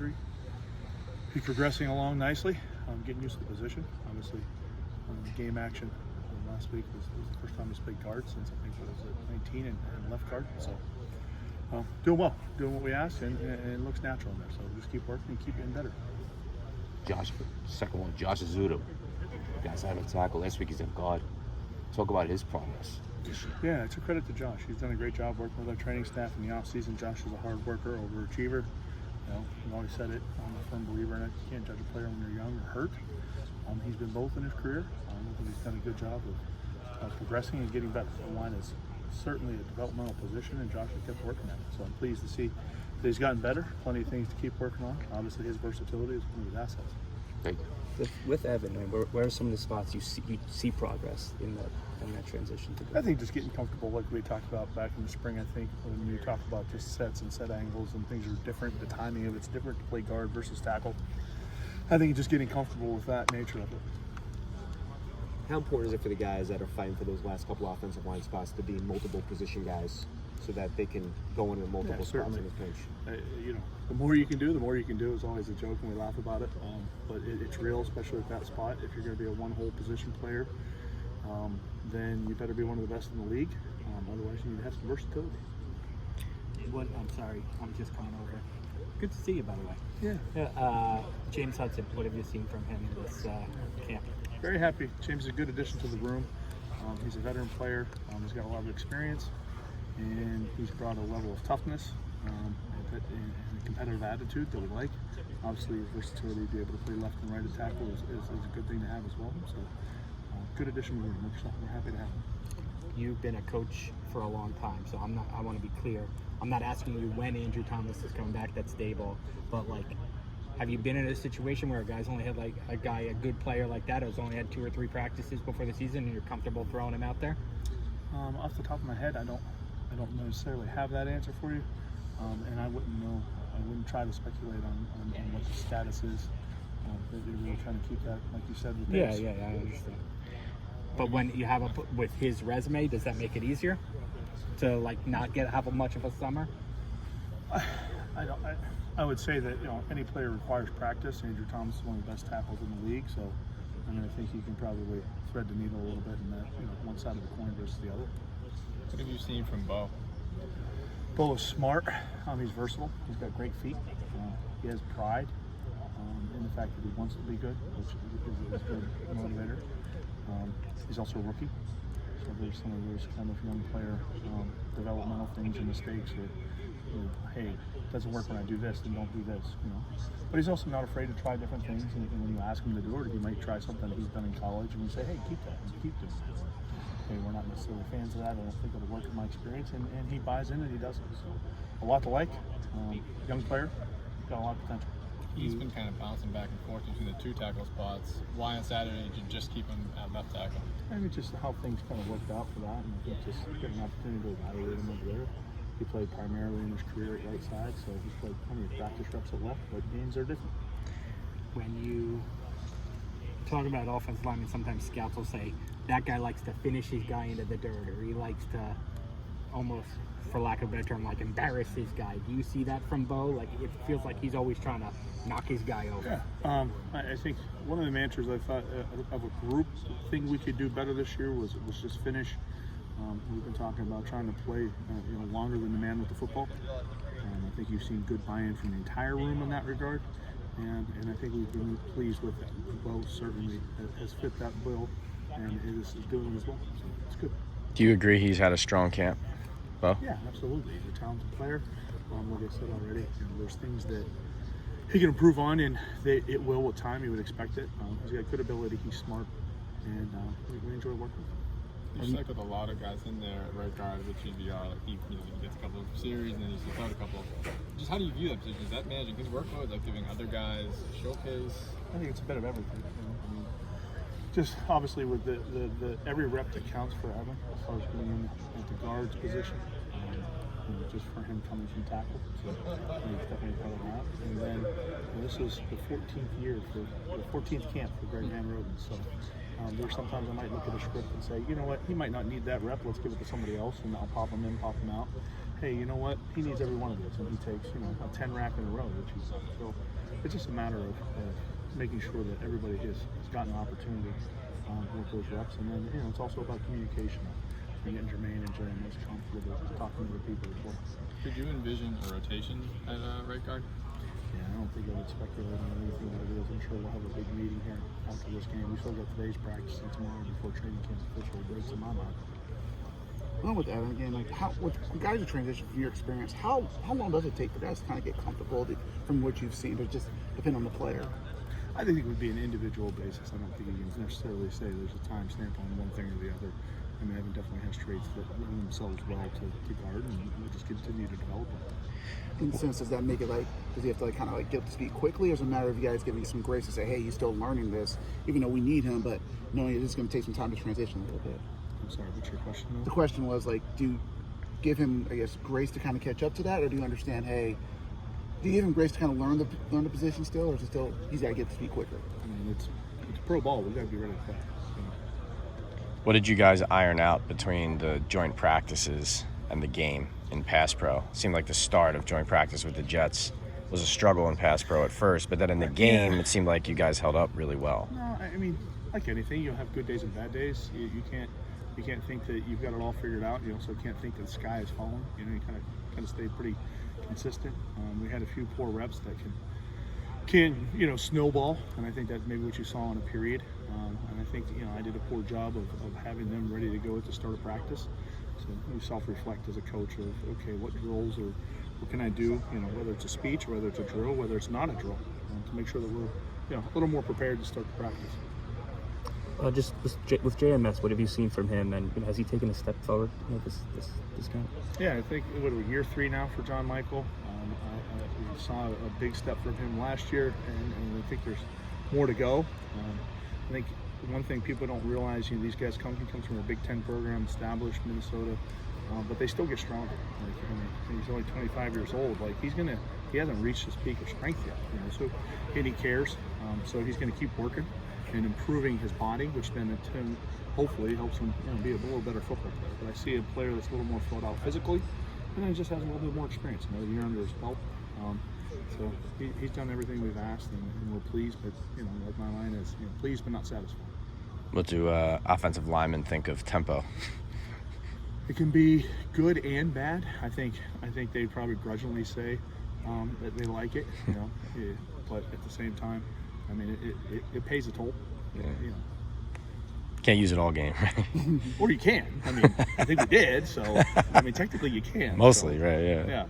injury. He's progressing along nicely, getting used to the position. Obviously, game action last week was the first time he's played guard since I think what was it, 19 and left guard. So doing well, doing what we asked, and it looks natural in there. So just keep working and keep getting better. Josh, second one, Josh Ezeudu. Guys out of tackle. Last week he's in guard. Talk about his progress. Yeah, it's a credit to Josh. He's done a great job working with our training staff in the off-season. Josh is a hard worker, overachiever. You know, I've always said it. I'm a firm believer in it. You can't judge a player when you're young or hurt. He's been both in his career. I think he's done a good job of progressing and getting better. The line is certainly a developmental position, and Josh has kept working at it. So I'm pleased to see that he's gotten better. Plenty of things to keep working on. Obviously, his versatility is one of his assets. Thank you. With Evan, where are some of the spots you see progress in that transition to? I think just getting comfortable, like we talked about back in the spring. I think when you talk about just sets and set angles and things are different, the timing of it's different to play guard versus tackle. I think just getting comfortable with that nature of it. How important is it for the guys that are fighting for those last couple offensive line spots to be multiple position guys so that they can go into multiple spots in the pinch? You know, the more you can do, the more you can do is always a joke, and we laugh about it. But it's real, especially at that spot. If you're going to be a one-hole position player, then you better be one of the best in the league. Otherwise, you need to have some versatility. I'm sorry, I'm just coming over. Good to see you, by the way. Yeah. James Hudson, what have you seen from him in this camp? Very happy. James is a good addition to the room. He's a veteran player. He's got a lot of experience, and he's brought a level of toughness and a competitive attitude that we like. Obviously, his versatility to be able to play left and right at tackle is a good thing to have as well. So, good addition to the room. We're happy to have him. You've been a coach for a long time, so I want to be clear. I'm not asking you when Andrew Thomas is coming back. That's stable, but like, have you been in a situation where a guy's only had like a good player like that who's only had 2 or 3 practices before the season, and you're comfortable throwing him out there? Off the top of my head, I don't necessarily have that answer for you, and I wouldn't know. I wouldn't try to speculate on what the status is. They're really trying to keep that, like you said, with Yeah, I understand. But when you have with his resume, does that make it easier to like not have much of a summer? I would say that any player requires practice. Andrew Thomas is one of the best tackles in the league, so I think he can probably thread the needle a little bit in that one side of the coin versus the other. What have you seen from Mbow? Mbow is smart. He's versatile. He's got great feet. He has pride in the fact that he wants to be good, which is a good motivator. He's also a rookie, so there's some of those kind of young player developmental things and mistakes that, hey, it doesn't work when I do this, then don't do this, But he's also not afraid to try different things, and when you ask him to do it, he might try something that he's done in college, and you say, hey, keep that, and keep doing it. Hey, we're not necessarily fans of that. I don't think it'll work in my experience, and he buys in and he does it. So, a lot to like. Young player, got a lot of potential. He's been kind of bouncing back and forth between the 2 tackle spots. Why on Saturday did you just keep him at left tackle? I mean, just how things kind of worked out for that, and I think just getting an opportunity to evaluate him over there. He played primarily in his career at right side, so he's played plenty of practice reps at left, but games are different. When you talk about offensive linemen, sometimes scouts will say, that guy likes to finish his guy into the dirt, or he likes to almost, for lack of a better term, like embarrass his guy. Do you see that from Mbow? Like, it feels like he's always trying to knock his guy over. Yeah. I think one of the mantras I thought of a group thing we could do better this year was just finish. We've been talking about trying to play longer than the man with the football. I think you've seen good buy-in from the entire room in that regard, and I think we've been pleased with that. Mbow certainly has fit that bill, and is doing it as well. So it's good. Do you agree he's had a strong camp, Bo? Yeah, absolutely. He's a talented player. Like I said already, there's things that he can improve on, and it will with time. You would expect it. He's got good ability. He's smart, and we enjoy working with him. You stuck with a lot of guys in there at right guard with GBR. Like he gets a couple of series and then he's out a couple. Just how do you view that position? Is that managing his workload? Like giving other guys a showcase? I think it's a bit of everything. I mean, just obviously with the every rep that counts for Evan as far as being in at the guards position. Just for him coming from tackle, so he's definitely part of that. And then this is the 14th year the 14th camp for Greg Van Roden. So there's sometimes I might look at a script and say, you know what, he might not need that rep. Let's give it to somebody else, and I'll pop him in, pop him out. hey, you know what? He needs every one of those, and he takes, you know, a 10 rack in a row, which he's so. It's just a matter of making sure that everybody has gotten an opportunity with those reps, and then it's also about communication and getting Jermaine and Jerry most comfortable talking to the people as well. Did you envision a rotation at right guard? Yeah, I don't think I would speculate on anything like this. I'm sure we'll have a big meeting here after this game. We still got today's practice and tomorrow before training camp officially breaks in my mind. Along with Evan, again, like when guys are transition from your experience, how long does it take for guys to kind of get comfortable from what you've seen, but just depend on the player? I think it would be an individual basis. I don't think you can necessarily say there's a time stamp on one thing or the other. I mean, Evan definitely has traits that lend themselves well to guard, and we'll just continue to develop them. In the sense, does that make it does he have to kind of get up to speed quickly, or is it a matter of you guys giving some grace to say, hey, he's still learning this, even though we need him, but knowing it's going to take some time to transition a little bit? I'm sorry, what's your question? The question was, do you give him, I guess, grace to kind of catch up to that, or do you understand, hey, do you give him grace to kind of learn the position still, or is it still he's got to get to speed quicker? I mean, it's pro ball. We got to be ready to play. What did you guys iron out between the joint practices and the game in pass pro? It seemed like the start of joint practice with the Jets was a struggle in pass pro at first, but then in the game, it seemed like you guys held up really well. No, I mean, like anything, you'll have good days and bad days. You can't think that you've got it all figured out. You also can't think that the sky is falling. You kind of stay pretty consistent. We had a few poor reps that can snowball, and I think that's maybe what you saw in a period. And I think I did a poor job of having them ready to go at the start of practice. So we self-reflect as a coach of, okay, what drills or what can I do? Whether it's a speech, whether it's a drill, whether it's not a drill, to make sure that we're a little more prepared to start the practice. Just with JMS, what have you seen from him, and has he taken a step forward this game? Yeah, I think year 3 now for John Michael. We saw a big step from him last year, and I think there's more to go. I think one thing people don't realize, these guys he comes from a Big Ten program, established Minnesota, but they still get stronger. He's only 25 years old. He hasn't reached his peak of strength yet. And he cares. So he's going to keep working and improving his body, which then hopefully helps him be a little better football player. But I see a player that's a little more filled out physically, and then he just has a little bit more experience, another year under his belt. So he's done everything we've asked, and we're pleased. But like my line is, pleased but not satisfied. What do offensive linemen think of tempo? It can be good and bad. I think they probably grudgingly say that they like it, but at the same time, I mean, it pays a toll. Yeah. Can't use it all game, right? Or you can. I mean, I think we did. So, I mean, technically you can. Mostly, right? Yeah. Yeah.